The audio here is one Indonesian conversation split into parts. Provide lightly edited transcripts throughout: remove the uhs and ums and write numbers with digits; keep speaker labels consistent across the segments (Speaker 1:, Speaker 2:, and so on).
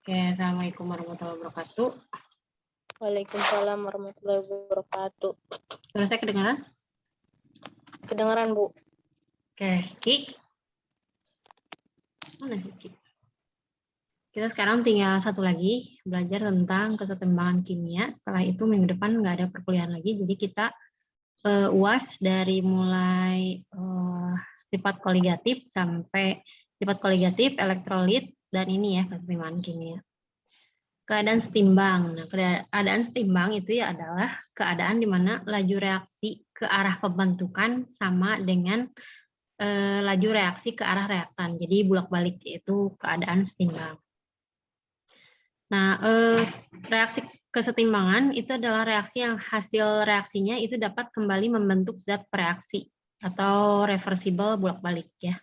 Speaker 1: Oke, Assalamualaikum warahmatullahi wabarakatuh.
Speaker 2: Waalaikumsalam warahmatullahi wabarakatuh.
Speaker 1: Suara saya kedengaran?
Speaker 2: Kedengaran, Bu.
Speaker 1: Oke, Ki. Mana sih, Ki? Kita sekarang tinggal satu lagi, belajar tentang kesetimbangan kimia. Setelah itu minggu depan nggak ada perkuliahan lagi, jadi kita UAS dari mulai sifat koligatif sampai sifat koligatif, elektrolit, dan ini ya, kesetimbangan kimia. Keadaan setimbang. Nah, keadaan setimbang itu ya adalah keadaan di mana laju reaksi ke arah pembentukan sama dengan laju reaksi ke arah reaktan. Jadi bolak-balik itu keadaan setimbang. Nah, reaksi kesetimbangan itu adalah reaksi yang hasil reaksinya itu dapat kembali membentuk zat bereaksi atau reversible bolak-balik ya.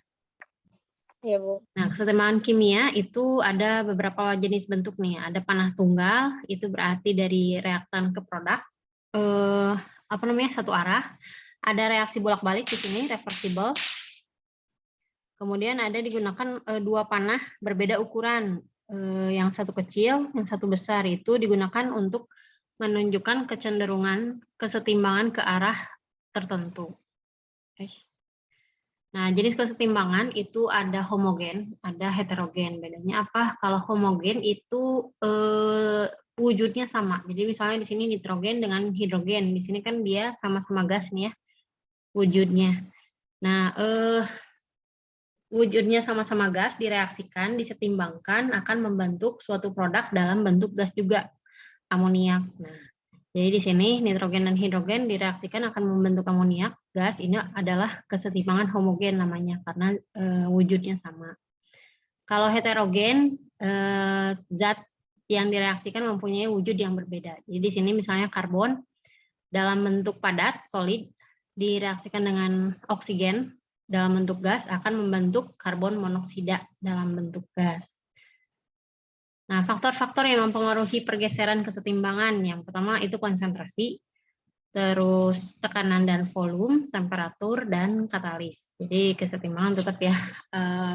Speaker 2: Iya, Bu.
Speaker 1: Nah, kesetimbangan kimia itu ada beberapa jenis bentuk nih. Ada panah tunggal, itu berarti dari reaktan ke produk. Satu arah. Ada reaksi bolak-balik di sini, reversible. Kemudian ada digunakan dua panah berbeda ukuran. Yang satu kecil, yang satu besar. Itu digunakan untuk menunjukkan kecenderungan kesetimbangan ke arah tertentu. Nah, jenis kesetimbangan itu ada homogen, ada heterogen. Bedanya apa? Kalau homogen itu wujudnya sama. Jadi misalnya di sini nitrogen dengan hidrogen. Di sini kan dia sama-sama gas nih ya wujudnya. Nah, wujudnya sama-sama gas direaksikan, disetimbangkan akan membentuk suatu produk dalam bentuk gas juga, amoniak. Nah, jadi di sini nitrogen dan hidrogen direaksikan akan membentuk amoniak gas. Ini adalah kesetimbangan homogen namanya karena wujudnya sama. Kalau heterogen, zat yang direaksikan mempunyai wujud yang berbeda. Jadi di sini misalnya karbon dalam bentuk padat, solid, direaksikan dengan oksigen dalam bentuk gas akan membentuk karbon monoksida dalam bentuk gas. Nah, faktor-faktor yang mempengaruhi pergeseran kesetimbangan, yang pertama itu konsentrasi, terus tekanan dan volume, temperatur, dan katalis. Jadi kesetimbangan tetap ya,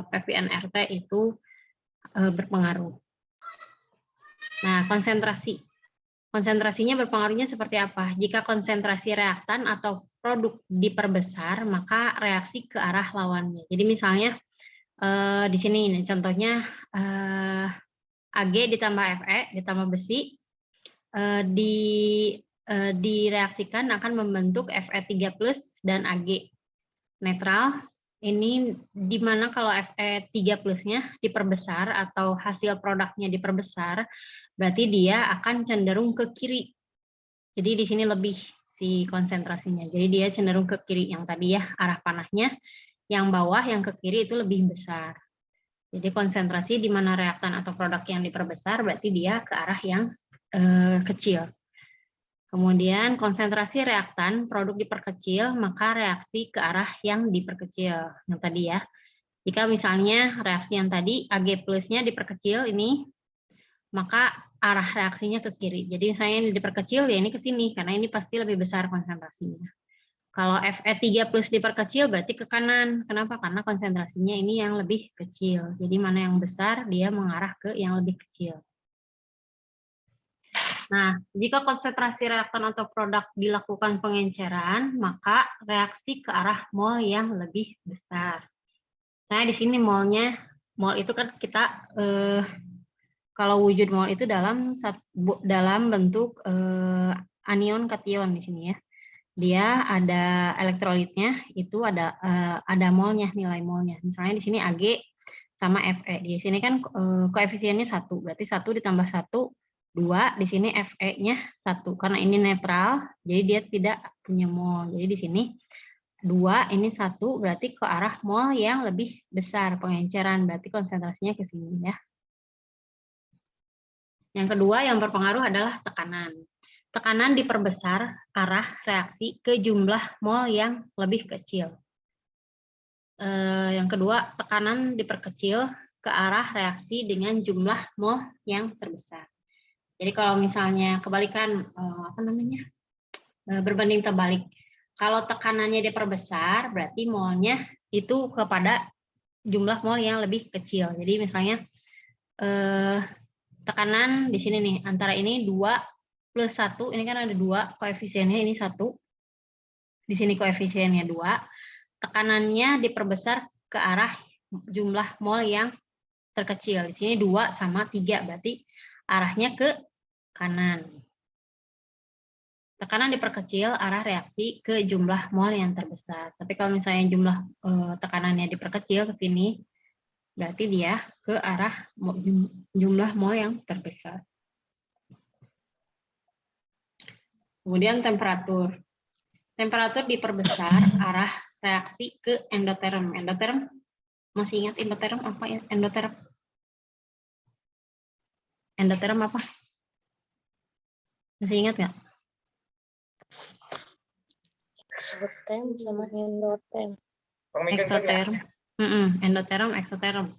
Speaker 1: PVNRT itu berpengaruh. Nah, konsentrasi. Konsentrasinya berpengaruhnya seperti apa? Jika konsentrasi reaktan atau produk diperbesar, maka reaksi ke arah lawannya. Jadi misalnya di sini ini contohnya Ag ditambah Fe ditambah besi direaksikan akan membentuk Fe3+ dan Ag netral. Ini dimana kalau Fe3+-nya diperbesar atau hasil produknya diperbesar, berarti dia akan cenderung ke kiri. Jadi di sini lebih si konsentrasinya. Jadi dia cenderung ke kiri yang tadi ya arah panahnya, yang bawah yang ke kiri itu lebih besar. Jadi konsentrasi di mana reaktan atau produk yang diperbesar berarti dia ke arah yang kecil. Kemudian konsentrasi reaktan produk diperkecil, maka reaksi ke arah yang diperkecil. Yang tadi ya. Jika misalnya reaksi yang tadi Ag plusnya diperkecil ini, maka arah reaksinya ke kiri. Jadi misalnya ini diperkecil ya ini ke sini karena ini pasti lebih besar konsentrasinya. Kalau Fe3+ diperkecil berarti ke kanan. Kenapa? Karena konsentrasinya ini yang lebih kecil. Jadi mana yang besar, dia mengarah ke yang lebih kecil. Nah, jika konsentrasi reaktan atau produk dilakukan pengenceran, maka reaksi ke arah mol yang lebih besar. Nah, di sini molnya, mol itu kan kita, kalau wujud mol itu dalam bentuk anion kation di sini ya. Dia ada elektrolitnya, itu ada molnya, nilai molnya. Misalnya di sini Ag sama Fe. Di sini kan koefisiennya 1, berarti 1 ditambah 1, 2, di sini Fe-nya 1. Karena ini netral, jadi dia tidak punya mol. Jadi di sini 2, ini 1, berarti ke arah mol yang lebih besar pengenceran, berarti konsentrasinya ke sini ya. Yang kedua yang berpengaruh adalah tekanan. Tekanan diperbesar arah reaksi ke jumlah mol yang lebih kecil. Yang kedua, tekanan diperkecil ke arah reaksi dengan jumlah mol yang terbesar. Jadi kalau misalnya kebalikan, berbanding terbalik. Kalau tekanannya diperbesar, berarti molnya itu kepada jumlah mol yang lebih kecil. Jadi misalnya tekanan di sini nih, antara ini 2 plus 1, ini kan ada 2, koefisiennya ini 1. Di sini koefisiennya 2. Tekanannya diperbesar ke arah jumlah mol yang terkecil. Di sini 2 sama 3, berarti arahnya ke kanan. Tekanan diperkecil, arah reaksi ke jumlah mol yang terbesar. Tapi kalau misalnya jumlah tekanannya diperkecil ke sini, berarti dia ke arah jumlah mol yang terbesar. Kemudian temperatur. Temperatur diperbesar, arah reaksi ke endoterm. Endoterm, masih ingat endoterm apa ya? Endoterm. Endoterm apa? Masih ingat nggak?
Speaker 2: Exoterm sama endoterm.
Speaker 1: Exoterm. Endoterm, exoterm.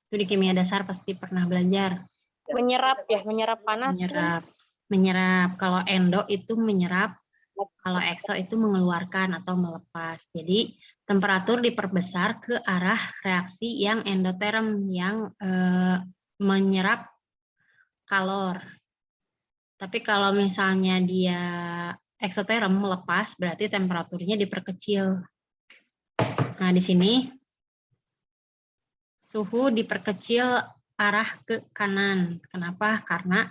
Speaker 1: Itu di kimia dasar pasti pernah belajar.
Speaker 2: Menyerap ya, menyerap panas.
Speaker 1: Menyerap. Kalau endo itu menyerap, kalau exo itu mengeluarkan atau melepas. Jadi temperatur diperbesar ke arah reaksi yang endoterm, yang menyerap kalor. Tapi kalau misalnya dia exoterm melepas, berarti temperaturnya diperkecil. Nah, di sini suhu diperkecil arah ke kanan. Kenapa? Karena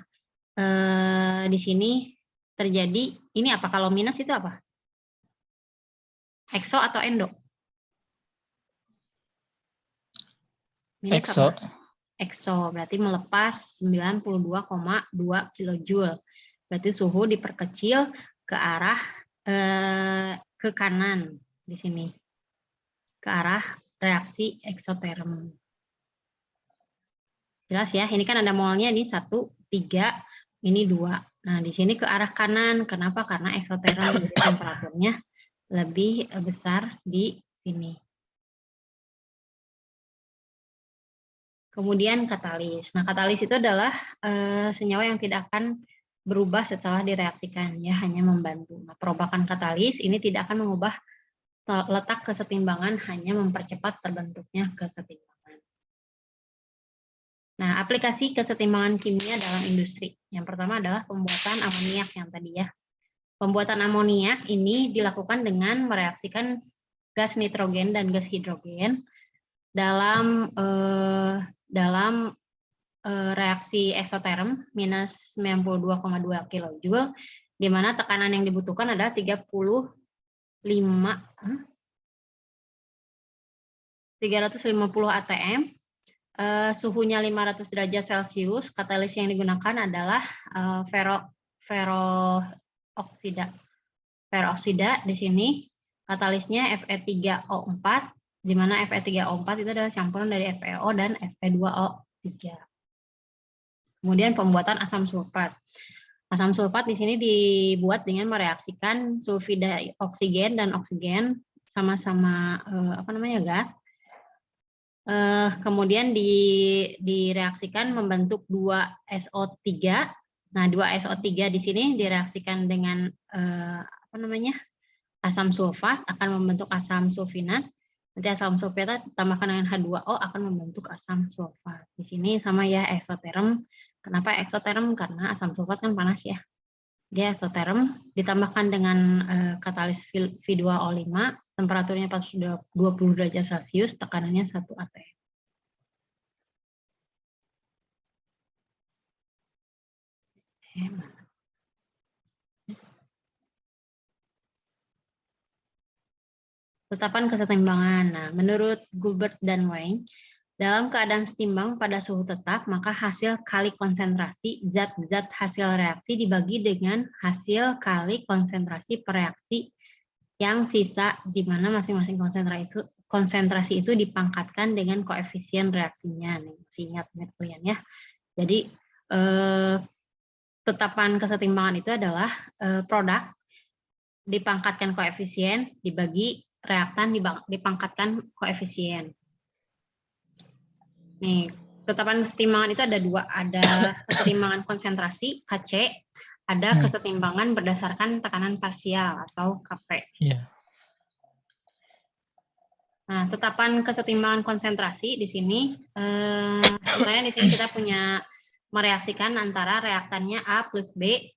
Speaker 1: di sini terjadi, ini apa? Kalau minus itu apa? Exo atau endo? Minus
Speaker 3: Exo.
Speaker 1: apa? Exo, berarti melepas 92,2 kilojoule. Berarti suhu diperkecil ke arah ke kanan di sini. Ke arah reaksi eksoterm. Jelas ya, ini kan ada molnya nih 1, 3, ini 2. Nah, di sini ke arah kanan. Kenapa? Karena eksoterm, jadi temperaturnya lebih besar di sini. Kemudian katalis. Nah, katalis itu adalah senyawa yang tidak akan berubah setelah direaksikan, ya, hanya membantu. Nah, perombakan katalis ini tidak akan mengubah letak kesetimbangan, hanya mempercepat terbentuknya kesetimbangan. Nah, aplikasi kesetimbangan kimia dalam industri. Yang pertama adalah pembuatan amoniak yang tadi ya. Pembuatan amoniak ini dilakukan dengan mereaksikan gas nitrogen dan gas hidrogen dalam reaksi eksoterm minus 92,2 kJ, di mana tekanan yang dibutuhkan adalah 350 atm, suhunya 500 derajat Celcius. Katalis yang digunakan adalah ferooksida di sini. Katalisnya Fe3O4, di mana Fe3O4 itu adalah campuran dari FeO dan Fe2O3. Kemudian pembuatan asam sulfat. Asam sulfat di sini dibuat dengan mereaksikan sulfida oksigen dan oksigen, sama-sama gas. Kemudian direaksikan membentuk 2SO3. Nah, 2SO3 di sini direaksikan dengan asam sulfat akan membentuk asam sulfinat. Nanti asam sulfinat ditambahkan dengan H2O akan membentuk asam sulfat. Di sini sama ya, eksoterm. Kenapa eksoterm? Karena asam sulfat kan panas ya. Dia eksoterm ditambahkan dengan katalis V2O5, temperaturnya 420 derajat Celcius, tekanannya 1 atm. Tetapan kesetimbangan. Nah, menurut Gilbert dan Wang, dalam keadaan setimbang pada suhu tetap, maka hasil kali konsentrasi zat-zat hasil reaksi dibagi dengan hasil kali konsentrasi pereaksi yang sisa, di mana masing-masing konsentrasi itu dipangkatkan dengan koefisien reaksinya. Nih, masih ingat kalian ya. Jadi tetapan kesetimbangan itu adalah produk dipangkatkan koefisien dibagi reaktan dipangkatkan koefisien. Nih, tetapan kesetimbangan itu ada 2, ada kesetimbangan konsentrasi Kc, ada kesetimbangan berdasarkan tekanan parsial atau Kp.
Speaker 3: Yeah.
Speaker 1: Nah, tetapan kesetimbangan konsentrasi di sini, misalnya di sini kita punya mereaksikan antara reaktannya A plus B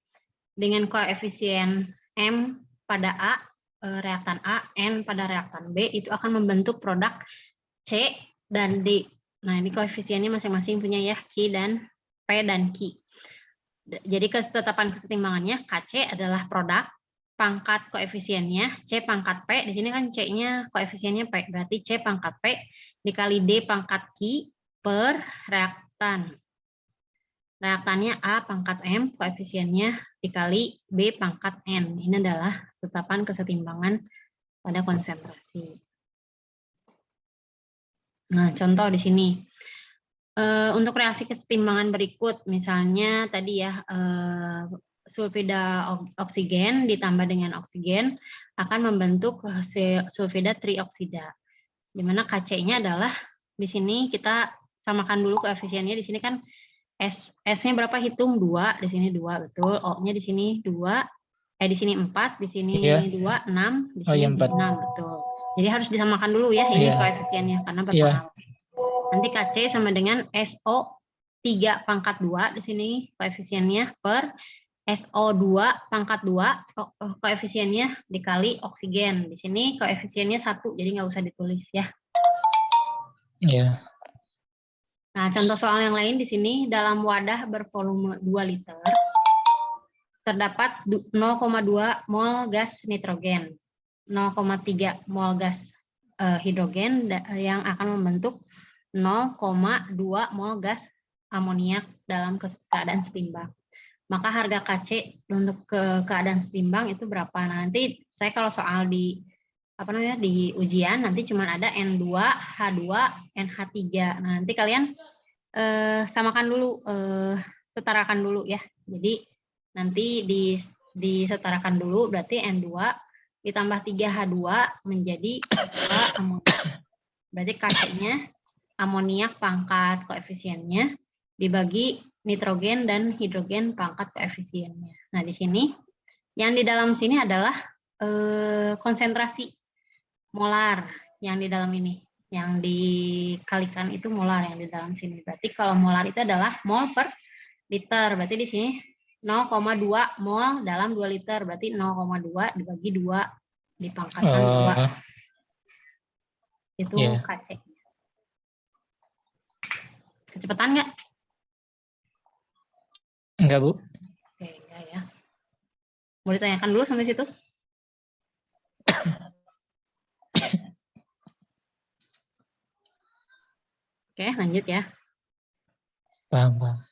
Speaker 1: dengan koefisien M pada A, reaktan A, N pada reaktan B, itu akan membentuk produk C dan D. Nah, ini koefisiennya masing-masing punya ya, Q dan P dan Q. Jadi ketetapan kesetimbangannya KC adalah produk, pangkat koefisiennya C pangkat P, di sini kan C-nya koefisiennya P, berarti C pangkat P dikali D pangkat Q per reaktan. Reaktannya A pangkat M, koefisiennya dikali B pangkat N. Ini adalah tetapan kesetimbangan pada konsentrasi. Nah, contoh di sini. Untuk reaksi kesetimbangan berikut, misalnya tadi ya, sulfida oksigen ditambah dengan oksigen akan membentuk sulfida trioksida. Di mana KC-nya adalah di sini kita samakan dulu koefisiennya. Di sini kan S-nya berapa, hitung 2, di sini 2, betul. O-nya di sini 2, di sini 4, di sini 2, 6, di sini 6, betul. Jadi harus disamakan dulu ya ini koefisiennya karena berpengaruh. Nanti KC sama dengan SO 3 pangkat 2 di sini koefisiennya per SO2 pangkat 2 koefisiennya dikali oksigen. Di sini koefisiennya 1, jadi nggak usah ditulis ya.
Speaker 3: Iya.
Speaker 1: Nah, contoh soal yang lain di sini, dalam wadah bervolume 2 liter terdapat 0,2 mol gas nitrogen, 0,3 mol gas hidrogen yang akan membentuk 0,2 mol gas amoniak dalam keadaan setimbang. Maka harga KC untuk keadaan setimbang itu berapa? Nah, nanti saya kalau soal di di ujian nanti cuma ada N2, H2, NH3. Nah, nanti kalian samakan dulu, setarakan dulu ya. Jadi nanti disetarakan dulu, berarti N2 ditambah 3H2 menjadi 2 amoniak. Berarti KC-nya amoniak pangkat koefisiennya dibagi nitrogen dan hidrogen pangkat koefisiennya. Nah, di sini yang di dalam sini adalah konsentrasi molar yang di dalam ini. Yang dikalikan itu molar yang di dalam sini. Berarti kalau molar itu adalah mol per liter. Berarti di sini 0,2 mol dalam 2 liter. Berarti 0,2 dibagi 2 dipangkatkan 2. Itu KC. Kecepatan nggak?
Speaker 3: Enggak, Bu.
Speaker 1: Oke, enggak ya. Mau ditanyakan dulu sampai situ? Oke, lanjut ya.
Speaker 3: Paham, paham.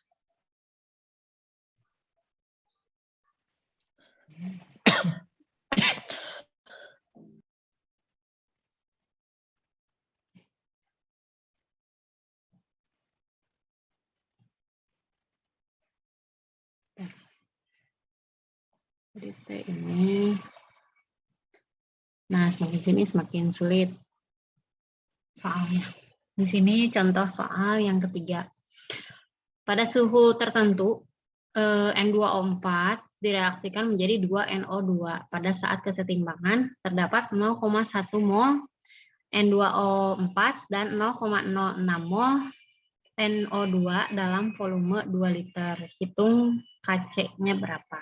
Speaker 1: Jadi T ini, nah semakin sini semakin sulit soalnya. Di sini contoh soal yang ketiga. Pada suhu tertentu, N2O4 direaksikan menjadi 2NO2. Pada saat kesetimbangan, terdapat 0,1 mol N2O4 dan 0,06 mol NO2 dalam volume 2 liter. Hitung KC-nya berapa?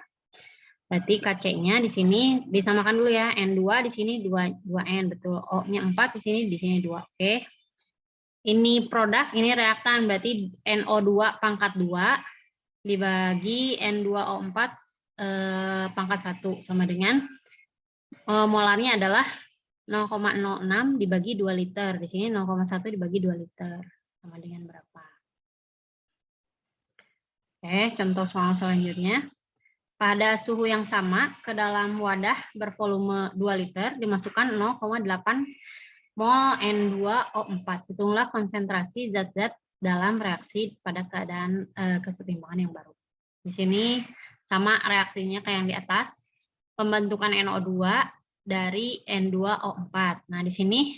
Speaker 1: Berarti KC-nya di sini disamakan dulu ya. N2 di sini 2N, betul. O-nya 4 di sini 2. Oke. Ini produk, ini reaktan, berarti NO2 pangkat 2 dibagi N2O4 pangkat 1 sama dengan molarnya adalah 0,06 dibagi 2 liter. Di sini 0,1 dibagi 2 liter. Sama dengan berapa? Oke, contoh soal selanjutnya. Pada suhu yang sama, ke dalam wadah bervolume 2 liter dimasukkan 0,8 mol N2O4. Hitunglah konsentrasi zat-zat dalam reaksi pada keadaan kesetimbangan yang baru. Di sini sama reaksinya kayak yang di atas. Pembentukan NO2 dari N2O4. Nah, di sini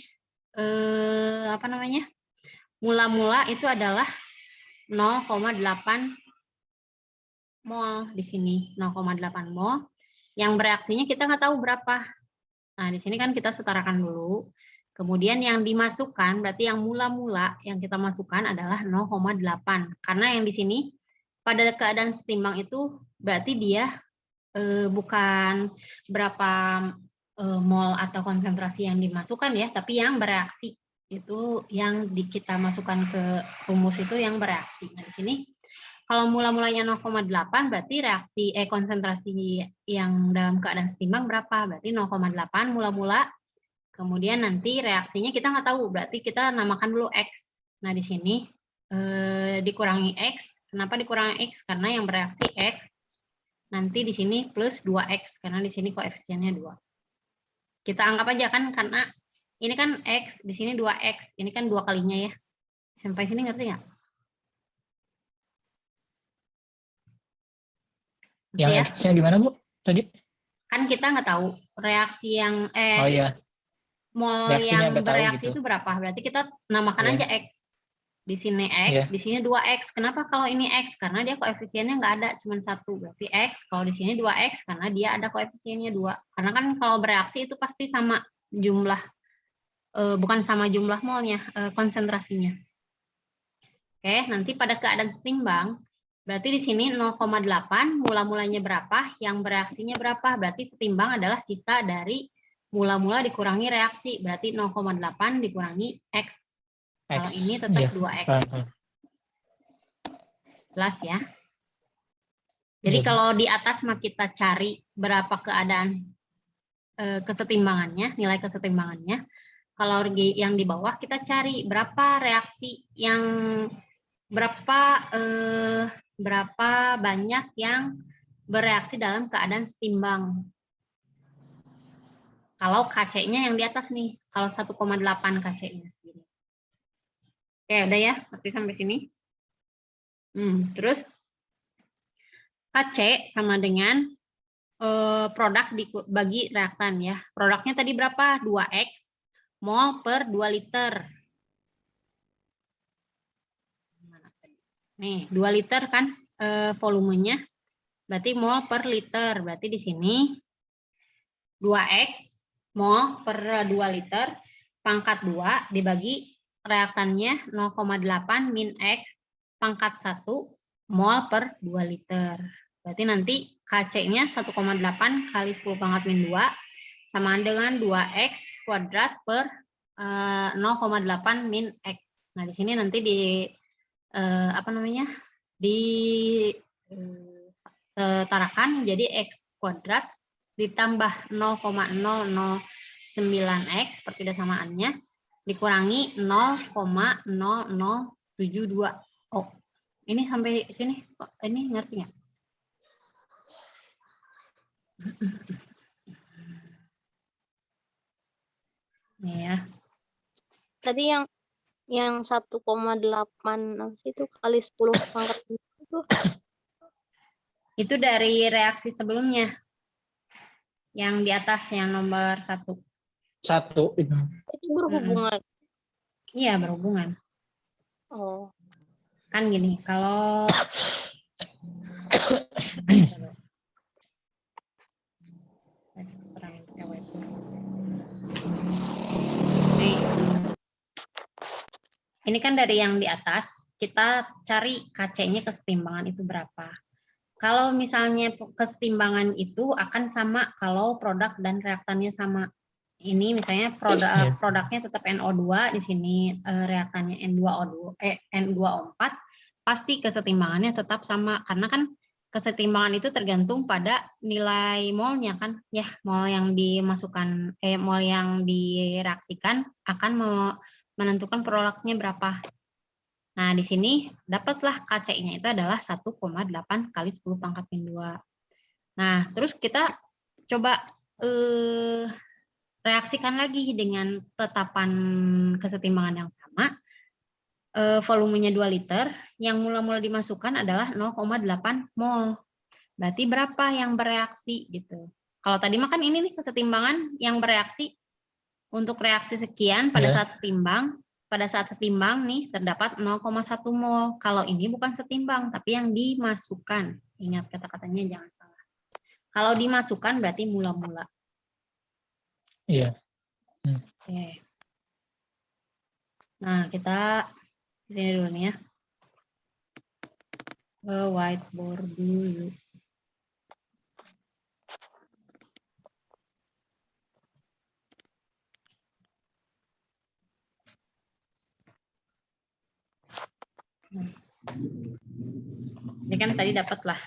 Speaker 1: mula-mula itu adalah 0,8 mol di sini, 0,8 mol. Yang bereaksinya kita nggak tahu berapa. Nah, di sini kan kita setarakan dulu. Kemudian yang dimasukkan, berarti yang mula-mula yang kita masukkan adalah 0,8. Karena yang di sini pada keadaan setimbang itu berarti dia bukan berapa mol atau konsentrasi yang dimasukkan ya, tapi yang bereaksi. Itu yang kita masukkan ke rumus itu yang bereaksi. Nah, di sini kalau mula-mulanya 0,8 berarti konsentrasi yang dalam keadaan setimbang berapa? Berarti 0,8 mula-mula. Kemudian nanti reaksinya kita nggak tahu, berarti kita namakan dulu X. Nah, di sini dikurangi X. Kenapa dikurangi X? Karena yang bereaksi X. Nanti di sini plus 2X, karena di sini koefisiennya 2. Kita anggap aja kan, karena ini kan X, di sini 2X. Ini kan 2 kalinya ya. Sampai sini ngerti nggak?
Speaker 3: Yang
Speaker 1: Ya?
Speaker 3: X-nya gimana, Bu? Tadi?
Speaker 1: Kan kita nggak tahu reaksi yang
Speaker 3: Oh iya,
Speaker 1: mol
Speaker 3: reaksinya
Speaker 1: yang
Speaker 3: nggak tahu
Speaker 1: bereaksi
Speaker 3: gitu.
Speaker 1: itu berapa? Berarti kita namakan
Speaker 3: Iya.
Speaker 1: aja X. Di sini X,
Speaker 3: Iya.
Speaker 1: di sini 2X. Kenapa kalau ini X? Karena dia koefisiennya nggak ada, cuma 1. Berarti X. Kalau di sini 2X, karena dia ada koefisiennya 2. Karena kan kalau bereaksi itu pasti sama jumlah, bukan sama jumlah molnya, konsentrasinya. Oke, nanti pada keadaan setimbang, berarti di sini 0,8, mula-mulanya berapa, yang bereaksinya berapa. Berarti setimbang adalah sisa dari mula-mula dikurangi reaksi. Berarti 0,8 dikurangi X. Kalau ini tetap
Speaker 3: iya.
Speaker 1: 2X.
Speaker 3: Paham.
Speaker 1: Jelas ya. Jadi
Speaker 3: Iya.
Speaker 1: kalau di atas mah kita cari berapa keadaan kesetimbangannya, nilai kesetimbangannya. Kalau yang di bawah kita cari berapa reaksi yang berapa banyak yang bereaksi dalam keadaan setimbang. Kalau KC-nya yang di atas nih, kalau 1,8 KC-nya sendiri. Oke, udah ya, berarti sampai sini. Terus KC sama dengan produk bagi reaktan ya. Produknya tadi berapa? 2X mol per 2 liter. Nih, 2 liter kan volumenya. Berarti mol per liter. Berarti di sini 2X mol per 2 liter pangkat 2 dibagi reaktannya 0,8 min X pangkat 1 mol per 2 liter. Berarti nanti KC-nya 1,8 kali 10 pangkat min 2 sama dengan 2X kuadrat per 0,8 min X. Nah, di sini nanti ditarakan jadi X kuadrat ditambah 0,009X seperti samaannya dikurangi 0,0072. Oh, ini sampai sini ini ngerti nggak? Ya.
Speaker 2: Tadi yang 1,8 itu kali 10 pangkat
Speaker 1: itu dari reaksi sebelumnya. Yang di atas yang nomor 1.
Speaker 3: 1 itu.
Speaker 2: Itu berhubungan.
Speaker 1: Iya, berhubungan.
Speaker 2: Oh.
Speaker 1: Kan gini, kalau ini kan dari yang di atas, kita cari KC-nya kesetimbangan itu berapa. Kalau misalnya kesetimbangan itu akan sama kalau produk dan reaktannya sama. Ini misalnya produknya tetap NO2, di sini reaktannya N2O4, pasti kesetimbangannya tetap sama. Karena kan kesetimbangan itu tergantung pada nilai molnya kan. Ya, mol yang dimasukkan, mol yang direaksikan akan menentukan produknya berapa. Nah, di sini dapatlah KC-nya itu adalah 1,8 kali 10 pangkat min 2. Nah, terus kita coba reaksikan lagi dengan tetapan kesetimbangan yang sama. Volumenya 2 liter, yang mula-mula dimasukkan adalah 0,8 mol. Berarti berapa yang bereaksi gitu. Kalau tadi makan ini nih kesetimbangan yang bereaksi untuk reaksi sekian pada saat setimbang. Pada saat setimbang nih terdapat 0,1 mol. Kalau ini bukan setimbang, tapi yang dimasukkan. Ingat kata-katanya jangan salah. Kalau dimasukkan berarti mula-mula.
Speaker 3: Iya.
Speaker 1: Oke. Nah, kita sini dulu nih ya. ke whiteboard dulu. Ini kan tadi dapatlah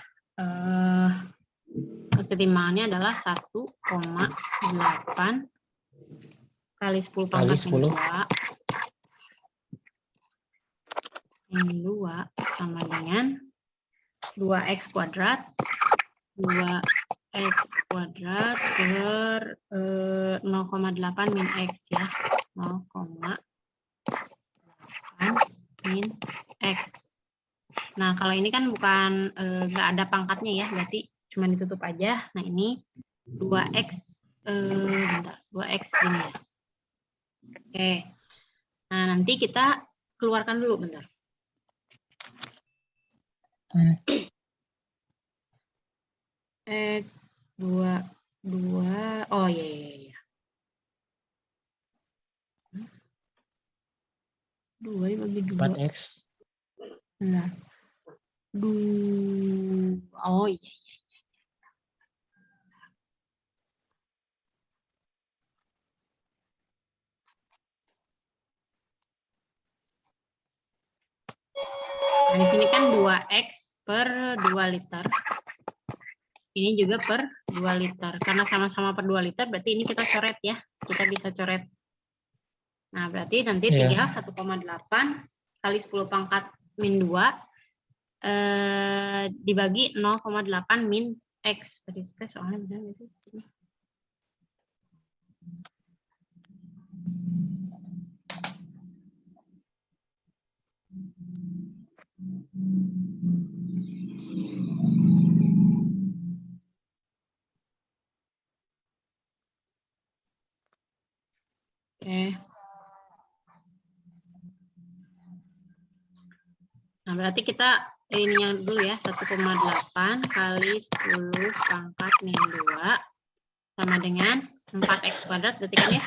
Speaker 1: kesetimbangannya adalah 1,8 kali 10 pangkat min 2 sama dengan 2x kuadrat 2x kuadrat per 0,8 min x ya, 0,8 min x. Nah, kalau ini kan bukan nggak ada pangkatnya ya, berarti cuma ditutup aja. Nah, ini 2x 2x ini ya. Oke. Nah, nanti kita keluarkan dulu bentar. X 2 oh iya. 2 dibagi 2.
Speaker 3: 4x.
Speaker 1: Nah. Oh iya. Nah, di sini kan 2x per 2 liter. Ini juga per 2 liter. Karena sama-sama per 2 liter, berarti ini kita coret ya. Kita bisa coret. Nah, berarti nanti tinggal 1,8 kali 10 pangkat min 2 dibagi 0,8 min x. Tadi soalnya benar nggak sih? Oke. Nah, berarti kita ini yang dulu ya, 1,8 kali 10 pangkat min 2 sama dengan 4x kuadrat, berarti kan ya?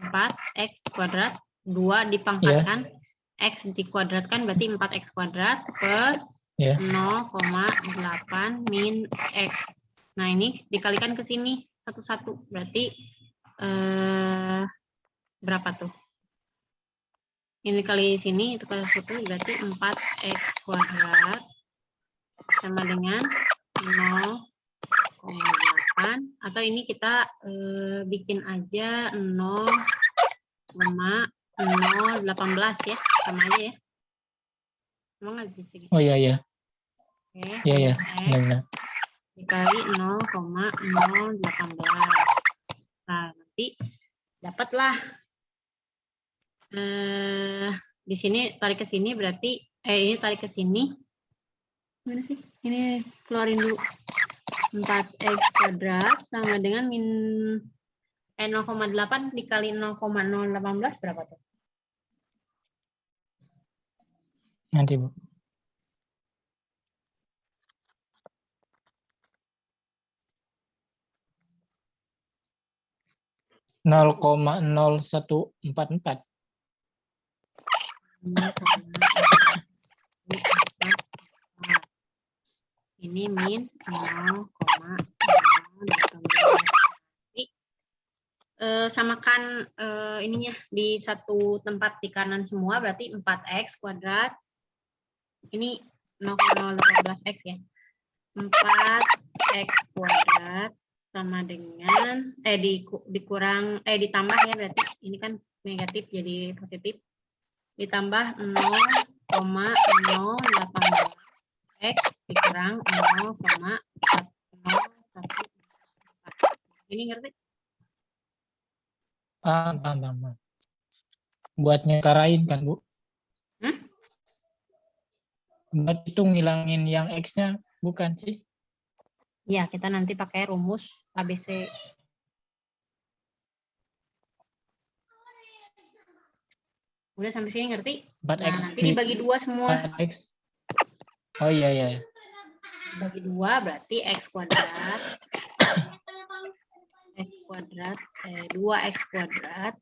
Speaker 1: 4x kuadrat, 2 dipangkatkan, x dikuadratkan, berarti 4x kuadrat per 0,8 min x. Nah, ini dikalikan ke sini satu-satu, berarti berapa tuh? Ini kali sini, itu kali 1, berarti 4x kuadrat sama dengan 0,8, atau ini kita bikin aja 0,018 ya, sama aja ya. Emang nggak bisa gitu?
Speaker 3: Oh iya.
Speaker 1: Oke,
Speaker 3: Iya.
Speaker 1: X dikali 0,018. Nah, nanti dapatlah di sini tarik ke sini berarti ini tarik ke sini. Mana sih? Ini keluarin dulu. 4x kuadrat sama dengan 0,8 dikali 0,018 berapa tuh?
Speaker 3: Nanti, Bu. (0,0144).
Speaker 1: Ini min 0,018. Samakan ininya di satu tempat di kanan semua, berarti 4x kuadrat. Ini 0,018x ya. 4x kuadrat sama dengan ditambah ya, berarti ini kan negatif jadi positif, ditambah 0,018x dikurang 0,014. Ini ngerti?
Speaker 3: Paham. Buat nyekarain kan, Bu? Buat itu ngilangin yang X-nya, bukan sih?
Speaker 1: Ya, kita nanti pakai rumus ABC. Udah sampai sini ngerti?
Speaker 3: 4X.
Speaker 1: Nah, nanti dibagi 2 semua.
Speaker 3: 4X. Oh iya.
Speaker 1: Bagi 2 berarti X kuadrat. X kuadrat, 2X kuadrat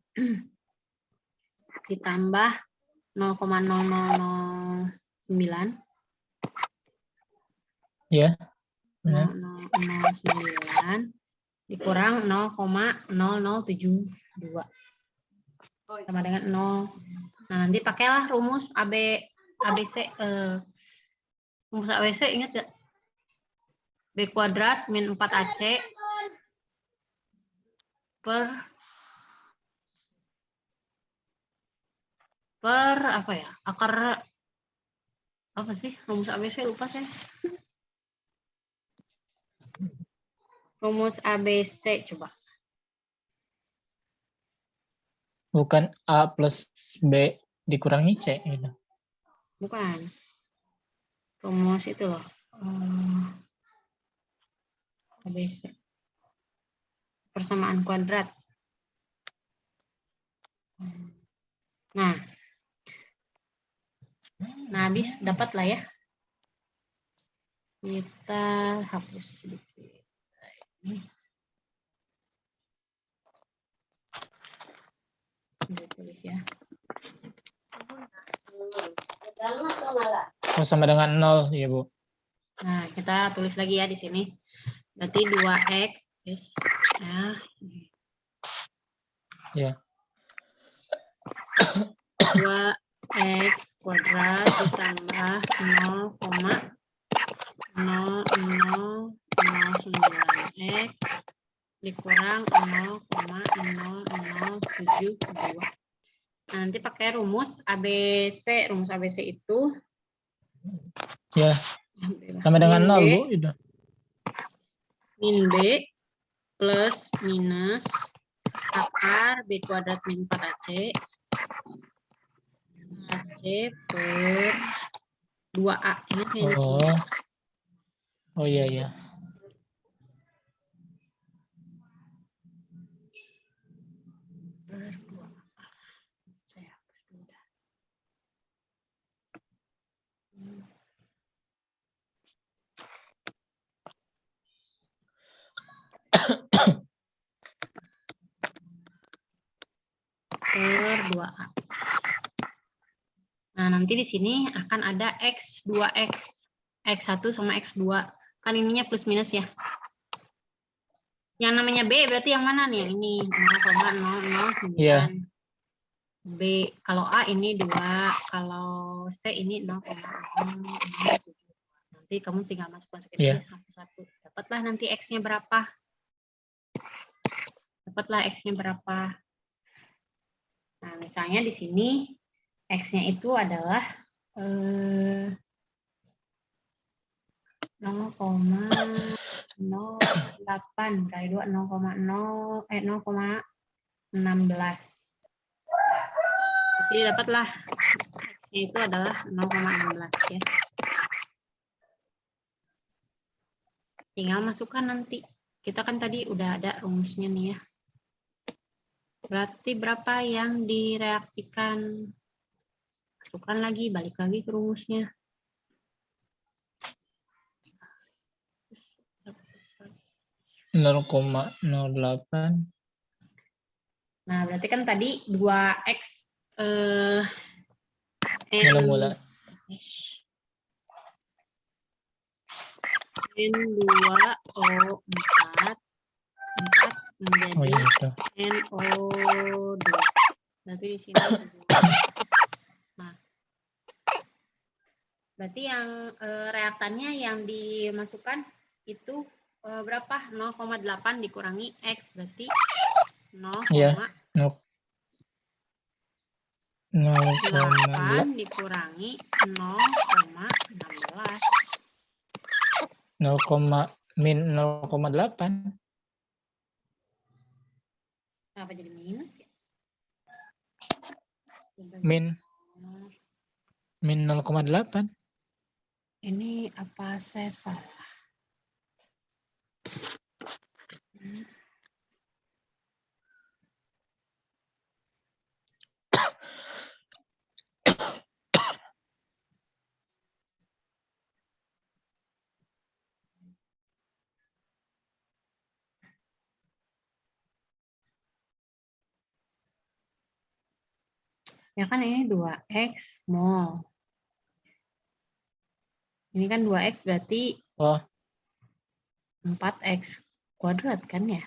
Speaker 1: ditambah 0,0009
Speaker 3: Ya, benar.
Speaker 1: 0,009 dikurang 0,0072 sama dengan 0. Nah, nanti pakailah rumus ABC. Rumus ABC ingat ya? B kuadrat min 4AC per apa ya? Akar apa sih rumus ABC, lupa saya. Rumus ABC coba.
Speaker 3: Bukan A plus B dikurangi C gitu.
Speaker 1: Bukan. Rumus itu loh. ABC. Persamaan kuadrat. Nah, habis dapat lah ya. Kita hapus sedikit. Ini. Tulis ya.
Speaker 3: Oh, sama dengan 0 ya, Bu.
Speaker 1: Nah, kita tulis lagi ya di sini. Berarti 2x nah.
Speaker 3: Ya.
Speaker 1: 2x kuadrat ditambah 0,0009x dikurang 0,0072. Nah, nanti pakai rumus ABC. Rumus ABC itu
Speaker 3: Ya. Sama dengan 0, Bu. Itu.
Speaker 1: Min B plus minus akar B kuadrat min 4AC AC per 2A. Ini
Speaker 3: Oh iya, iya.
Speaker 1: Per 2A. Saya hapus dulu. Per 2A. Nah, nanti di sini akan ada X, 2X. X1 sama X2. Kan ininya plus minus ya. Yang namanya B berarti yang mana nih? Ini 0,009.
Speaker 3: Iya.
Speaker 1: B. Kalau A ini 2. Kalau C ini 0,007. Nanti kamu tinggal masukin
Speaker 3: Iya.
Speaker 1: satu-satu. Dapatlah nanti X-nya berapa. Nah, misalnya di sini X-nya itu adalah 0,08 kali 2 0,16. Jadi dapatlah X-nya itu adalah 0,16 ya. Tinggal masukkan nanti. Kita kan tadi udah ada rumusnya nih ya. Berarti berapa yang direaksikan? Masukkan lagi, balik lagi ke rumusnya.
Speaker 3: 0,08.
Speaker 1: Nah, berarti kan tadi 2X
Speaker 3: Mula-mula.
Speaker 1: N2O4 menjadi
Speaker 3: Oh iya, itu.
Speaker 1: NO2. Berarti di sini 2. Nah, berarti yang reaktannya yang dimasukkan itu berapa? 0,8 dikurangi X berarti 0,8
Speaker 3: Iya. 0,8
Speaker 1: dikurangi 0,16.
Speaker 3: 0,8.
Speaker 1: Kenapa jadi minus ya?
Speaker 3: Min 0,8.
Speaker 1: Ini apa saya salah? Ya kan ini 2X mol. Ini kan 2X berarti
Speaker 3: Oh,
Speaker 1: 4X kuadrat kan ya?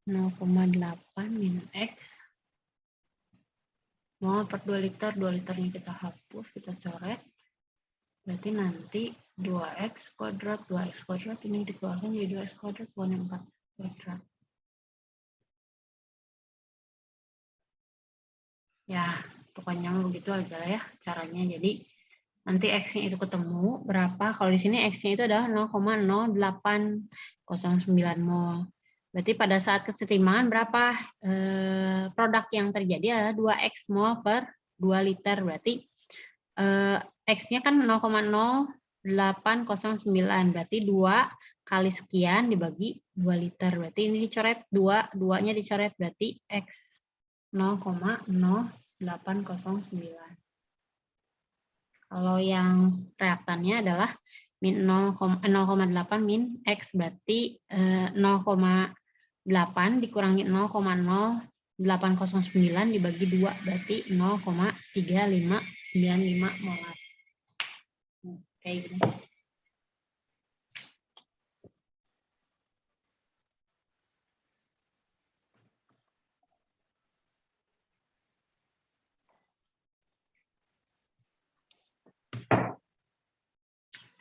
Speaker 1: 0,8 min X. Mol per 2 liter, 2 liternya kita hapus, kita coret. Berarti nanti 2X kuadrat ini dikeluarkan jadi 2X kuadrat, bukan 4 kuadrat. Ya, pokoknya begitu aja ya caranya. Jadi nanti X-nya itu ketemu berapa? Kalau di sini X-nya itu adalah 0,0809 mol. Berarti pada saat kesetimbangan berapa? Produk yang terjadi adalah 2X mol per 2 liter. Berarti X-nya kan 0,0809. Berarti 2 kali sekian dibagi 2 liter. Berarti ini dicoret 2, 2-nya dicoret berarti X 0,0809. Kalau yang reaktannya adalah min 0,8 min X, berarti 0,8 dikurangi 0,0809 dibagi 2, berarti 0,3595 molar. Kayak gini.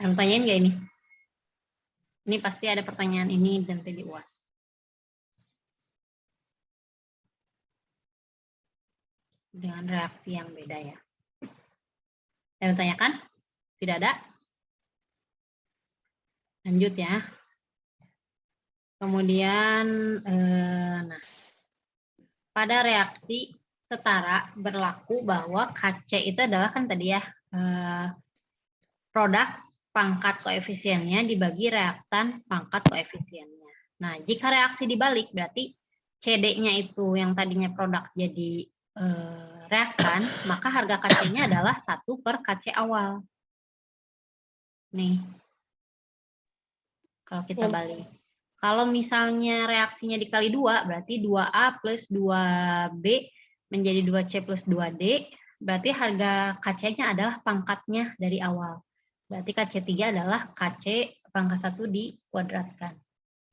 Speaker 1: Ada pertanyaan nggak ini? Ini pasti ada pertanyaan ini nanti di UAS. Dengan reaksi yang beda ya. Ada pertanyaan? Tidak ada? Lanjut ya. Kemudian, nah, pada reaksi setara berlaku bahwa Kc itu adalah kan tadi ya, produk pangkat koefisiennya dibagi reaktan pangkat koefisiennya. Nah, jika reaksi dibalik berarti CD-nya itu yang tadinya produk jadi reaktan, maka harga Kc-nya adalah 1 per Kc awal. Nih, kalau kita balik. Kalau misalnya reaksinya dikali 2, berarti 2A plus 2B menjadi 2C plus 2D, berarti harga Kc-nya adalah pangkatnya dari awal. Berarti Kc3 adalah Kc pangkat 1 dikuadratkan.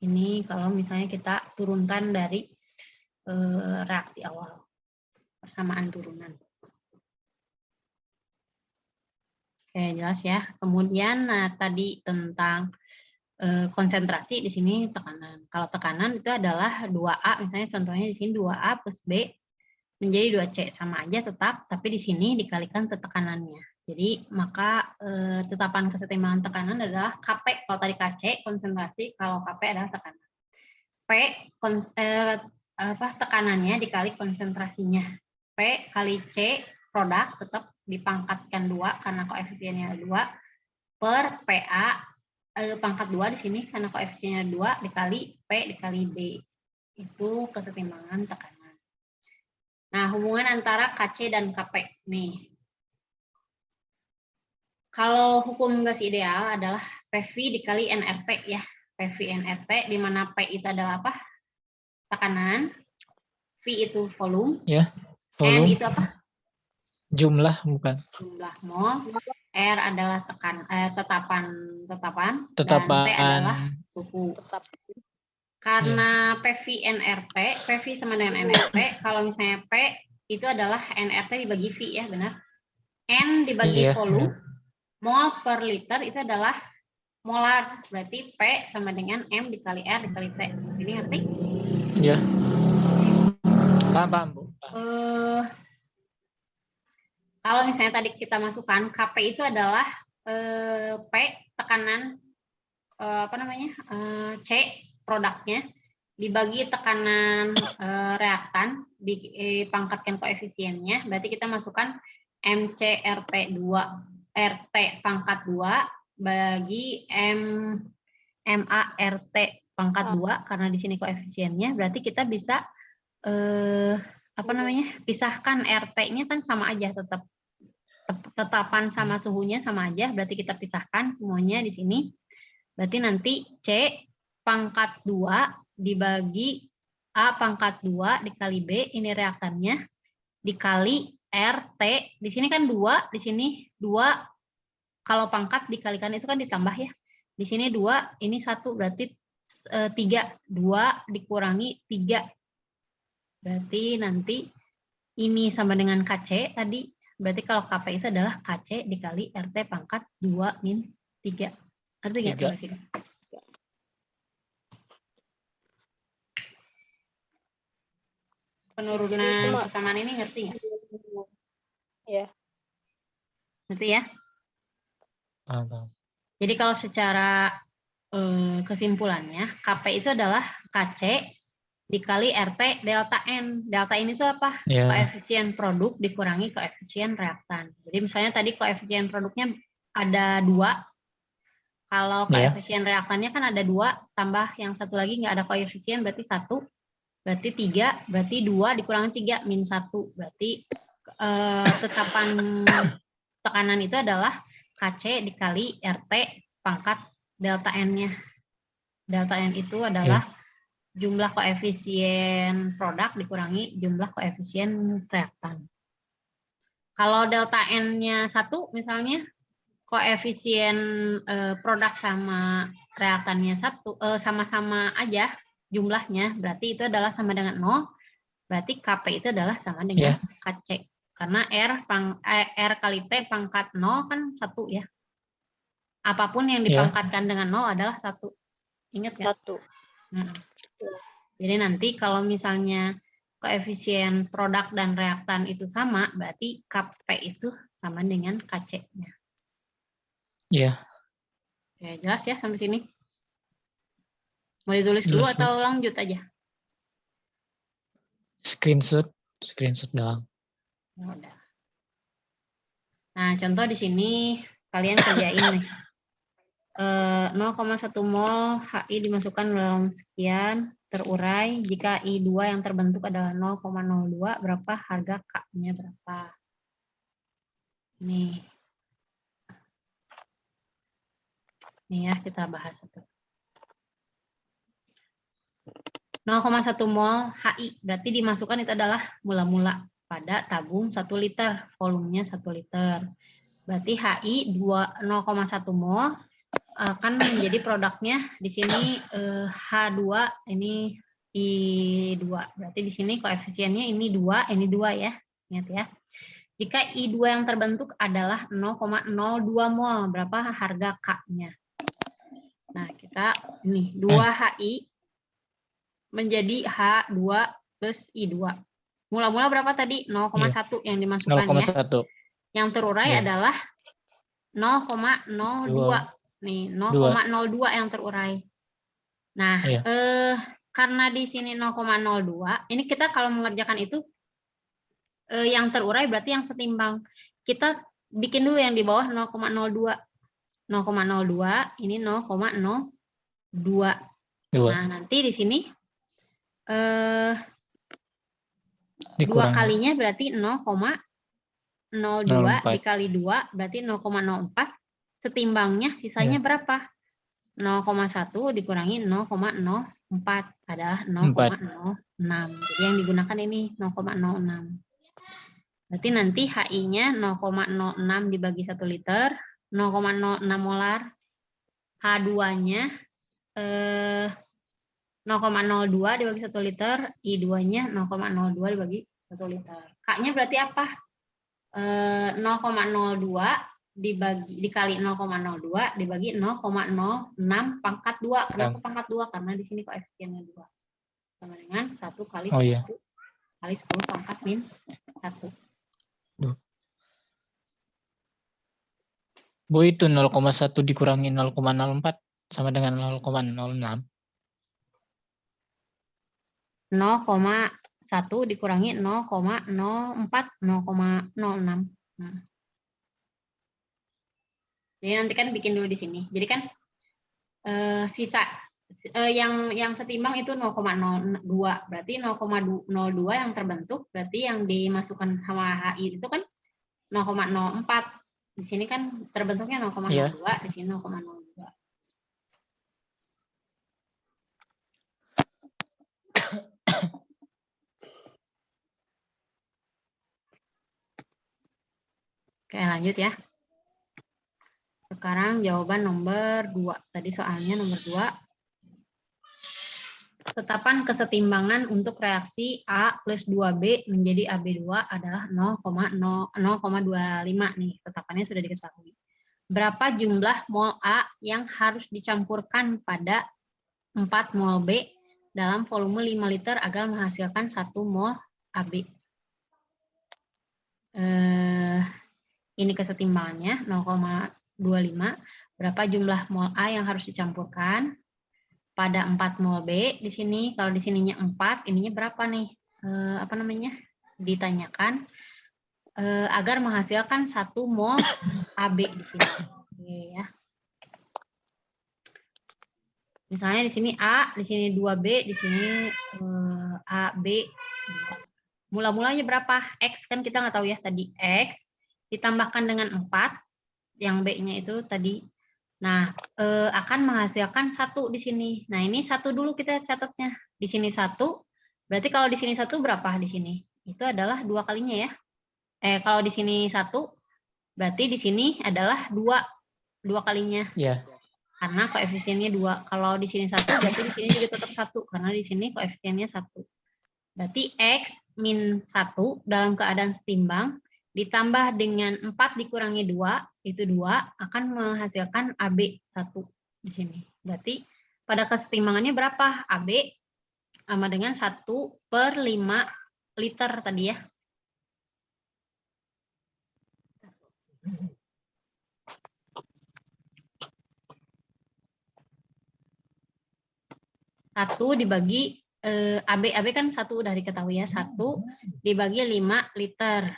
Speaker 1: Ini kalau misalnya kita turunkan dari reaksi awal, persamaan turunan. Oke, jelas ya. Kemudian, nah tadi tentang konsentrasi di sini tekanan. Kalau tekanan itu adalah 2A, misalnya contohnya di sini 2A plus B menjadi 2C, sama aja tetap, tapi di sini dikalikan tekanannya. Jadi maka tetapan kesetimbangan tekanan adalah Kp, kalau tadi Kc konsentrasi, kalau Kp adalah tekanan. P tekanannya dikali konsentrasinya. P kali C produk tetap dipangkatkan 2 karena koefisiennya 2 per PA pangkat 2 di sini karena koefisiennya 2 dikali P dikali B. Itu kesetimbangan tekanan. Nah, hubungan antara Kc dan Kp nih. Kalau hukum gas ideal adalah PV dikali nRT ya. PV nRT di mana P itu adalah apa? Tekanan, V itu volume,
Speaker 3: ya.
Speaker 1: N
Speaker 3: Volume.
Speaker 1: itu apa?
Speaker 3: Jumlah bukan.
Speaker 1: Jumlah mol, R adalah tetapan, dan T adalah suhu. Karena PV nRT, PV sama dengan nRT, kalau misalnya P itu adalah nRT dibagi V ya, benar? N dibagi volume, mol per liter itu adalah molar, berarti P sama dengan M dikali R dikali T. Di sini ngerti?
Speaker 3: Ya. Paham, Bu.
Speaker 1: Kalau misalnya tadi kita masukkan Kp itu adalah P tekanan C produknya dibagi tekanan reaktan dipangkatkan koefisiennya, berarti kita masukkan MC RT 2 RT pangkat 2 bagi MA RT pangkat 2 karena di sini koefisiennya, berarti kita bisa pisahkan RT-nya kan sama aja, tetap tetapan sama suhunya sama aja, berarti kita pisahkan semuanya di sini. Berarti nanti C pangkat 2 dibagi A pangkat 2 dikali B, ini reaktannya, dikali RT, di sini kan 2, di sini 2 kalau pangkat dikalikan itu kan ditambah ya. Di sini 2, ini 1, berarti 3. 2 dikurangi 3. Berarti nanti ini sama dengan KC tadi. Berarti kalau KP itu adalah KC dikali RT pangkat 2 min 3. Ngerti nggak sampai sini? Penurunan kesamaan ini ngerti nggak?
Speaker 2: Ya.
Speaker 1: Ngerti ya?
Speaker 3: Paham.
Speaker 1: Jadi kalau secara kesimpulannya, KP itu adalah KC dikali RT delta N. Delta N itu apa?
Speaker 3: Ya.
Speaker 1: Koefisien produk dikurangi koefisien reaktan. Jadi misalnya tadi koefisien produknya ada 2. Kalau koefisien reaktannya kan ada 2, tambah yang satu lagi nggak ada koefisien, berarti 1. Berarti 3, berarti 2 dikurangi 3, min 1. Berarti tetapan tekanan itu adalah KC dikali RT pangkat delta N-nya. Delta N itu adalah jumlah koefisien produk dikurangi jumlah koefisien reaktan. Kalau delta N-nya 1 misalnya, koefisien produk sama reaktannya 1 sama-sama aja jumlahnya, berarti itu adalah sama dengan 0. Berarti KP itu adalah sama dengan KC. Karena R kali T pangkat 0 kan 1 ya. Apapun yang dipangkatkan dengan 0 adalah 1. Ingat nggak?
Speaker 2: 1.
Speaker 1: Jadi nanti kalau misalnya koefisien produk dan reaktan itu sama, berarti KP itu sama dengan KC-nya.
Speaker 3: Iya.
Speaker 1: Oke, jelas ya sampai sini? Mau ditulis dulu atau lanjut aja?
Speaker 3: Screenshot doang.
Speaker 1: Udah. Nah, contoh di sini kalian kerjain nih. 0,1 mol HI dimasukkan dalam sekian, terurai. Jika I2 yang terbentuk adalah 0,02, berapa harga K-nya berapa? Nih. Nih ya, kita bahas satu. 0,1 mol HI, berarti dimasukkan itu adalah mula-mula pada tabung 1 liter, volumenya 1 liter. Berarti HI 0,1 mol akan menjadi produknya di sini H2, ini I2. Berarti di sini koefisiennya ini 2 ya. Ingat ya. Jika I2 yang terbentuk adalah 0,02 mol, berapa harga K-nya? Nah, kita ini 2HI menjadi H2 plus I2. Mula-mula berapa tadi? 0,1 yang dimasukkan
Speaker 3: 0,1.
Speaker 1: ya. Yang terurai adalah 0,02. Nih, 0,02 yang terurai. Nah, karena di sini 0,02, ini kita kalau mengerjakan itu yang terurai berarti yang setimbang. Kita bikin dulu yang di bawah 0,02. 0,02, ini 0,02. Nah, nanti di sini 2 kalinya berarti 0,02 dikali 2 berarti 0,04. Setimbangnya sisanya berapa? 0,1 dikurangi 0,04 adalah 0,06. Jadi yang digunakan ini 0,06. Berarti nanti HI-nya 0,06 dibagi 1 liter, 0,06 molar. H2-nya 0,02 dibagi 1 liter, I2-nya 0,02 dibagi 1 liter. K-nya berarti apa? 0,02 dikali 0,02 dibagi 0,06 pangkat 2. Kenapa pangkat 2? Karena di sini koefisiennya 2. Sama dengan 1 kali 1 kali 10 pangkat min 1.
Speaker 3: Bu, itu 0,1 dikurangi 0,04 sama dengan 0,06.
Speaker 1: 0,1 dikurangi 0,04, 0,06. Nah. Jadi nanti kan bikin dulu di sini. Jadi kan sisa yang setimbang itu 0,02. Berarti 0,02 yang terbentuk, berarti yang dimasukkan sama HI itu kan 0,04. Di sini kan terbentuknya 0,02, di sini 0,02. Oke, lanjut ya. Sekarang jawaban nomor 2. Tadi soalnya nomor 2. Tetapan kesetimbangan untuk reaksi A plus 2B menjadi AB2 adalah 0,25 nih. Tetapannya sudah diketahui. Berapa jumlah mol A yang harus dicampurkan pada 4 mol B dalam volume 5 liter agar menghasilkan 1 mol AB? Ini kesetimbangannya 0,25. Berapa jumlah mol A yang harus dicampurkan pada 4 mol B di sini? Kalau di sininya 4, ininya berapa nih? Ditanyakan agar menghasilkan 1 mol AB di sini. Oke, ya. Misalnya di sini A, di sini 2B, di sini A, B. Mula-mulanya berapa? X kan kita nggak tahu ya tadi. X ditambahkan dengan 4, yang B-nya itu tadi. Nah, akan menghasilkan 1 di sini. Nah, ini 1 dulu kita catatnya. Di sini 1, berarti kalau di sini 1 berapa di sini? Itu adalah 2 kalinya ya. Kalau di sini 1, berarti di sini adalah 2 kalinya.
Speaker 3: Ya.
Speaker 1: Karena koefisiennya 2. Kalau di sini 1, berarti di sini juga tetap 1. Karena di sini koefisiennya 1. Berarti X min 1 dalam keadaan setimbang ditambah dengan 4 dikurangi 2, itu 2, akan menghasilkan AB 1 di sini. Berarti pada kesetimbangannya berapa? AB sama dengan 1/5 liter tadi ya. Satu dibagi AB kan 1 udah diketahui ya, 1 dibagi 5 liter.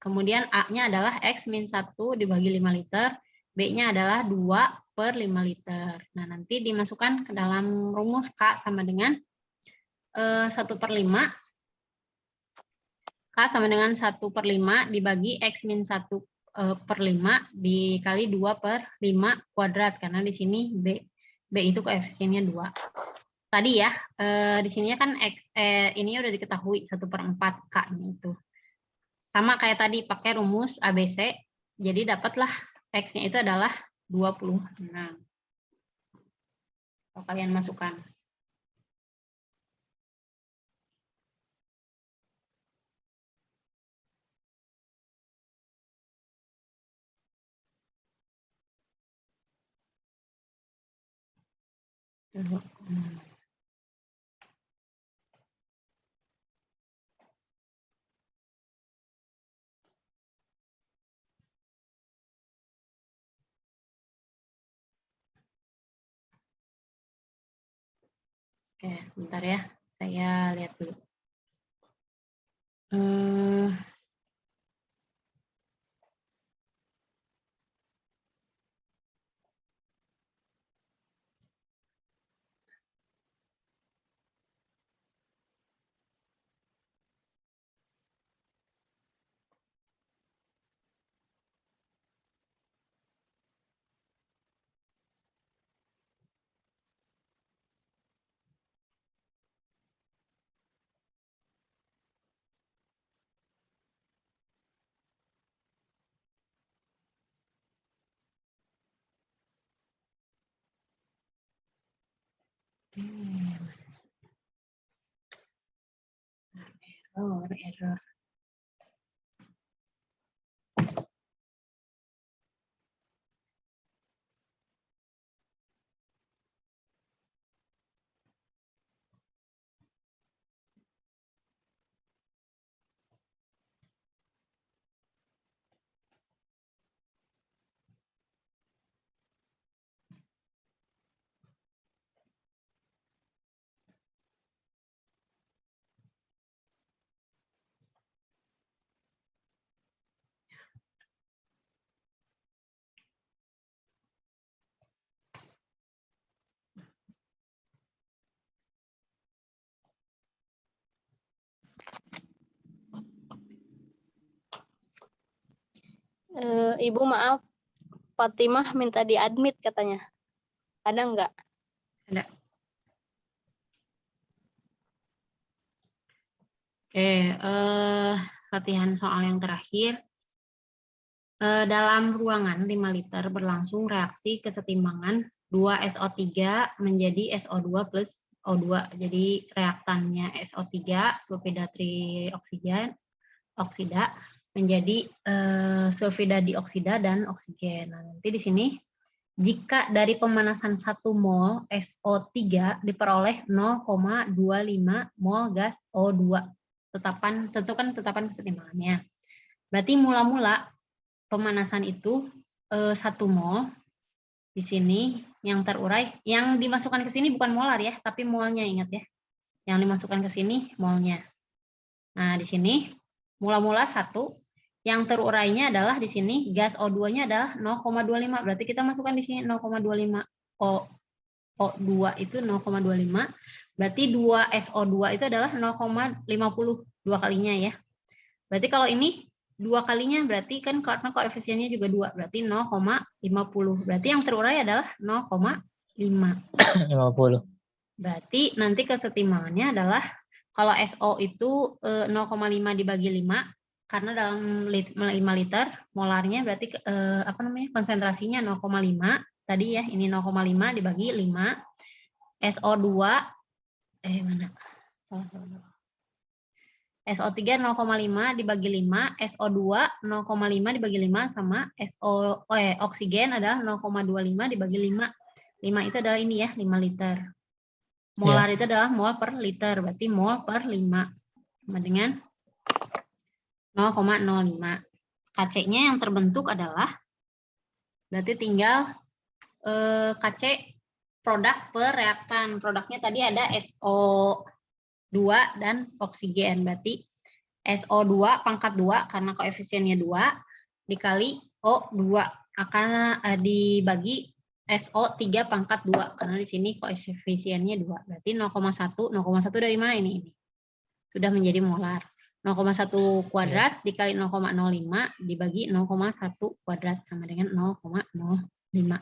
Speaker 1: Kemudian A-nya adalah X min 1 dibagi 5 liter, B-nya adalah 2/5 liter. Nah, nanti dimasukkan ke dalam rumus K sama dengan 1/5. K sama dengan 1/5 dibagi X min 1/5 dikali 2/5 kuadrat, karena di sini B itu koefisiennya 2. Tadi ya, di sininya kan X, ini udah diketahui 1/4 K-nya itu. Sama kayak tadi pakai rumus ABC, jadi dapatlah X-nya itu adalah 26. Kalau kalian masukkan. Oke, sebentar ya. Saya lihat dulu. Error.
Speaker 2: Ibu maaf, Fatimah minta di-admit katanya. Ada nggak?
Speaker 1: Ada. Oke, latihan soal yang terakhir. dalam ruangan 5 liter berlangsung reaksi kesetimbangan 2SO3 menjadi SO2 plus O2. Jadi reaktannya SO3, sulfida trioksida, menjadi sulfida dioksida dan oksigen. Nah, nanti di sini jika dari pemanasan 1 mol SO3 diperoleh 0,25 mol gas O2. Tentukan tetapan kesetimbangannya. Berarti mula-mula pemanasan itu 1 mol di sini yang terurai, yang dimasukkan ke sini bukan molar ya, tapi molnya, ingat ya. Yang dimasukkan ke sini molnya. Nah, di sini mula-mula 1, yang terurainya adalah di sini gas O2-nya adalah 0,25. Berarti kita masukkan di sini 0,25 O2 itu 0,25. Berarti 2SO2 itu adalah 0,50 dua kalinya ya. Berarti kalau ini 2 kalinya berarti kan karena koefisiennya juga 2, berarti 0,50. Berarti yang terurai adalah 0,5.
Speaker 3: 50.
Speaker 1: Berarti nanti kesetimbangannya adalah kalau SO itu 0,5 dibagi 5, karena dalam 5 liter molarnya berarti konsentrasinya 0,5. Tadi ya, ini 0,5 dibagi 5. SO2 mana? Salah. SO3 0,5 dibagi 5, SO2 0,5 dibagi 5 sama oksigen adalah 0,25 dibagi 5. 5 itu adalah ini ya, 5 liter. Molar itu adalah mol per liter, berarti mol per 5 sama dengan 0,05. KC-nya yang terbentuk adalah berarti tinggal KC produk per reaktan. Produknya tadi ada SO2 dan oksigen. Berarti SO2 pangkat 2 karena koefisiennya 2 dikali O2 akan dibagi SO3 pangkat 2 karena di sini koefisiennya 2. Berarti 0,1. 0,1 dari mana ini? Sudah menjadi molar. 0,1 kuadrat dikali 0,05 dibagi 0,1 kuadrat sama dengan 0,05.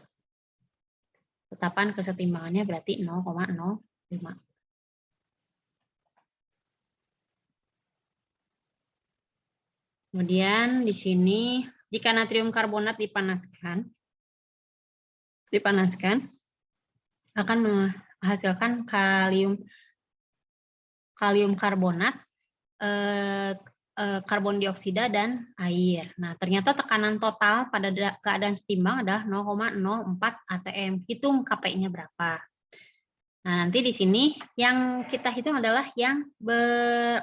Speaker 1: Tetapan kesetimbangannya berarti 0,05. Kemudian di sini jika natrium karbonat dipanaskan akan menghasilkan kalium karbonat, karbon dioksida dan air. Nah, ternyata tekanan total pada keadaan setimbang adalah 0,04 atm. Hitung KP-nya berapa. Nah, nanti di sini yang kita hitung adalah yang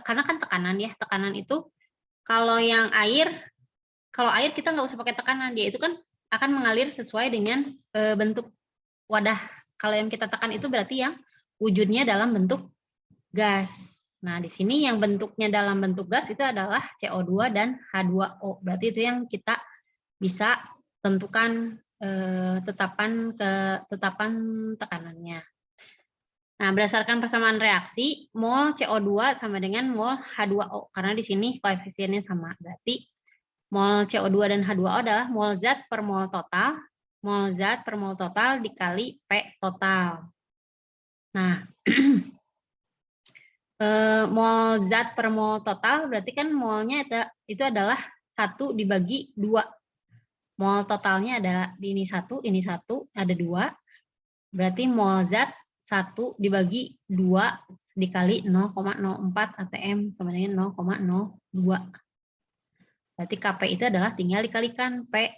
Speaker 1: karena kan tekanan ya, tekanan itu kalau air kita nggak usah pakai tekanan, dia itu kan akan mengalir sesuai dengan bentuk wadah. Kalau yang kita tekan itu berarti yang wujudnya dalam bentuk gas. Nah, di sini yang bentuknya dalam bentuk gas itu adalah CO2 dan H2O. Berarti itu yang kita bisa tentukan tetapan tekanannya. Nah, berdasarkan persamaan reaksi, mol CO2 sama dengan mol H2O. Karena di sini koefisiennya sama. Berarti mol CO2 dan H2O adalah mol zat per mol total. Mol zat per mol total dikali P total. Nah, mol zat per mol total berarti kan molnya itu adalah 1 dibagi 2. Mol totalnya ada ini 1, ada 2. Berarti mol zat 1 dibagi 2 dikali 0,04 atm sama dengan 0,02. Berarti KP itu adalah tinggal dikalikan P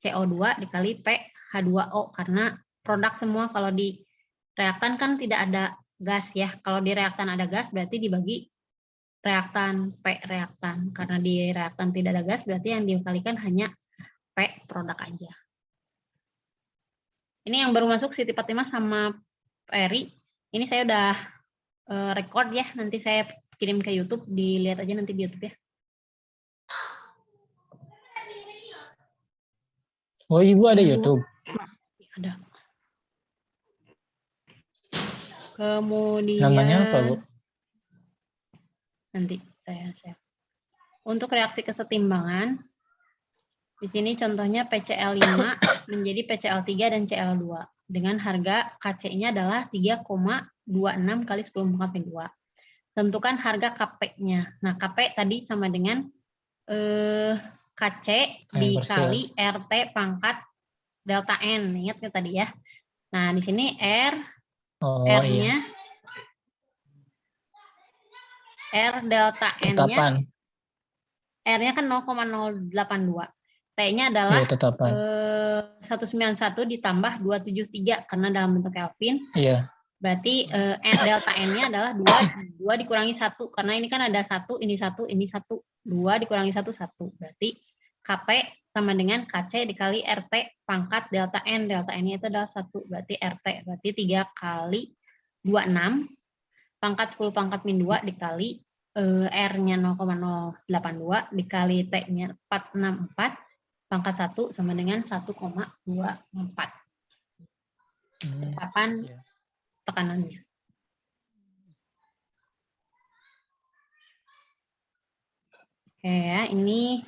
Speaker 1: CO2 dikali P H2O karena produk semua kalau di reaktan kan tidak ada gas ya. Kalau di reaktan ada gas berarti dibagi reaktan P reaktan. Karena di reaktan tidak ada gas berarti yang dikalikan hanya P produk aja. Ini yang baru masuk Siti Fatimah sama Eri. Ini saya udah record ya. Nanti saya kirim ke YouTube. Dilihat aja nanti di YouTube ya.
Speaker 3: Oh, Ibu ada YouTube?
Speaker 1: Ada. Kemudian
Speaker 3: Namanya apa, Bu?
Speaker 1: Nanti saya share. Untuk reaksi kesetimbangan, di sini contohnya PCl5 menjadi PCl3 dan Cl2 dengan harga KC-nya adalah 3,26 kali 10⁻². Tentukan harga KP-nya. Nah, KP tadi sama dengan KC
Speaker 3: Yang
Speaker 1: dikali RT pangkat delta N. Ingat ya tadi ya. Nah, di sini
Speaker 3: Oh iya.
Speaker 1: R-nya R delta N-nya
Speaker 3: Tetapan.
Speaker 1: R-nya kan 0,082. T-nya adalah
Speaker 3: Iya, tetapan.
Speaker 1: 191 ditambah 273 karena dalam bentuk Kelvin.
Speaker 3: Iya.
Speaker 1: Berarti delta N-nya adalah 2 dikurangi 1 karena ini kan ada 1, ini 1, ini 1. 2 dikurangi 1 1. Berarti KP sama dengan KC dikali RT pangkat delta N. Delta N-nya itu adalah 1, berarti RT. Berarti 3 kali 26 pangkat 10 pangkat min 2 dikali R-nya 0,082 dikali T-nya 464 pangkat 1 sama dengan 1,24. Kapan
Speaker 3: Iya.
Speaker 1: tekanannya. Oke ya, ini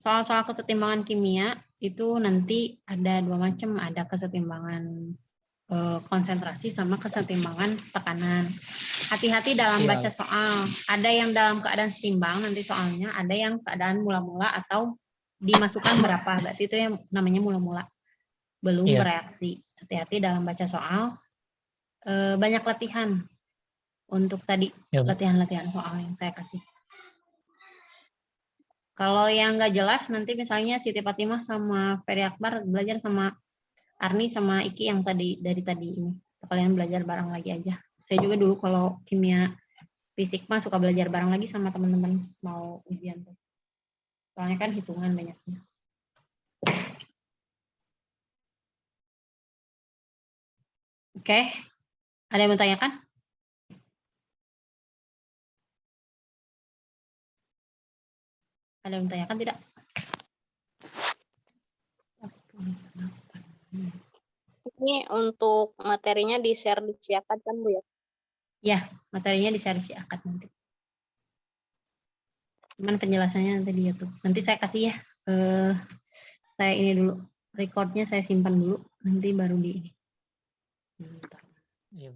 Speaker 1: soal-soal kesetimbangan kimia itu nanti ada 2 macam, ada kesetimbangan konsentrasi sama kesetimbangan tekanan. Hati-hati dalam baca soal. Ada yang dalam keadaan setimbang nanti soalnya, ada yang keadaan mula-mula atau dimasukkan berapa. Berarti itu yang namanya mula-mula. Belum bereaksi. Hati-hati dalam baca soal. Banyak latihan untuk tadi latihan-latihan soal yang saya kasih. Kalau yang nggak jelas nanti misalnya Siti Fatimah sama Ferry Akbar belajar sama Arni sama Iki yang tadi dari tadi ini. Kalian belajar bareng lagi aja. Saya juga dulu kalau kimia fisik mah suka belajar bareng lagi sama teman-teman mau ujian. Soalnya kan hitungan banyaknya. Oke. Ada yang mau tanyakan? Ada yang tanyakan tidak?
Speaker 2: Ini untuk materinya di-share di Siakat kan, Bu ya?
Speaker 1: Ya, materinya di-share di Siakat nanti. Cuman penjelasannya nanti di YouTube. Nanti saya kasih ya. Saya ini dulu. Recordnya saya simpan dulu. Nanti baru di ini.
Speaker 3: Iya.